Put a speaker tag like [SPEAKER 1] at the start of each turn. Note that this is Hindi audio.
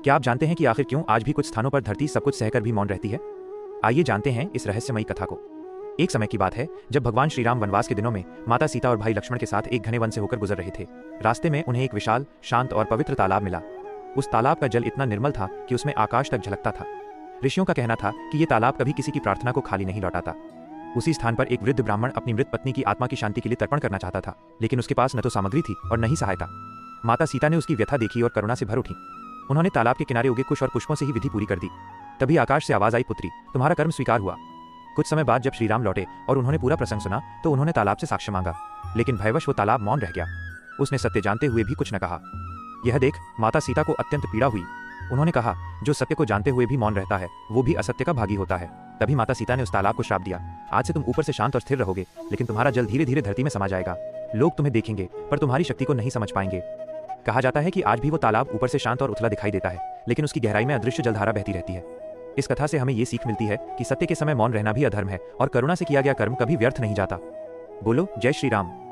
[SPEAKER 1] क्या आप जानते हैं कि आखिर क्यों आज भी कुछ स्थानों पर धरती सब कुछ सहकर भी मौन रहती है? आइए जानते हैं इस रहस्यमयी कथा को। एक समय की बात है जब भगवान श्री राम वनवास के दिनों में माता सीता और भाई लक्ष्मण के साथ एक घने वन से होकर गुजर रहे थे। रास्ते में उन्हें एक विशाल, शांत और पवित्र तालाब मिला। उस तालाब का जल इतना निर्मल था कि उसमें आकाश तक झलकता था। ऋषियों का कहना था कि यह तालाब कभी किसी की प्रार्थना को खाली नहीं लौटाता। उसी स्थान पर एक वृद्ध ब्राह्मण अपनी मृत पत्नी की आत्मा की शांति के लिए तर्पण करना चाहता था, लेकिन उसके पास न तो सामग्री थी और न ही सहायता। माता सीता ने उसकी व्यथा देखी और करुणा से भर उठी। उन्होंने तालाब के किनारे उगे कुश और पुष्पों से ही विधि पूरी कर दी। तभी आकाश से आवाज आई, पुत्री, तुम्हारा कर्म स्वीकार हुआ। कुछ समय बाद जब श्रीराम लौटे और उन्होंने पूरा प्रसंग सुना तो उन्होंने तालाब से साक्ष्य मांगा, लेकिन भयवश वो तालाब मौन रह गया। उसने सत्य जानते हुए भी कुछ न कहा। यह देख माता सीता को अत्यंत पीड़ा हुई। उन्होंने कहा, जो सत्य को जानते हुए भी मौन रहता है वो भी असत्य का भागी होता है। तभी माता सीता ने उस तालाब को श्राप दिया, आज से तुम ऊपर से शांत और स्थिर रहोगे, लेकिन तुम्हारा जल धीरे धीरे धरती में समा जाएगा। लोग तुम्हें देखेंगे पर तुम्हारी शक्ति को नहीं समझ पाएंगे। कहा जाता है कि आज भी वो तालाब ऊपर से शांत और उथला दिखाई देता है, लेकिन उसकी गहराई में अदृश्य जलधारा बहती रहती है। इस कथा से हमें ये सीख मिलती है कि सत्य के समय मौन रहना भी अधर्म है और करुणा से किया गया कर्म कभी व्यर्थ नहीं जाता। बोलो जय श्री राम।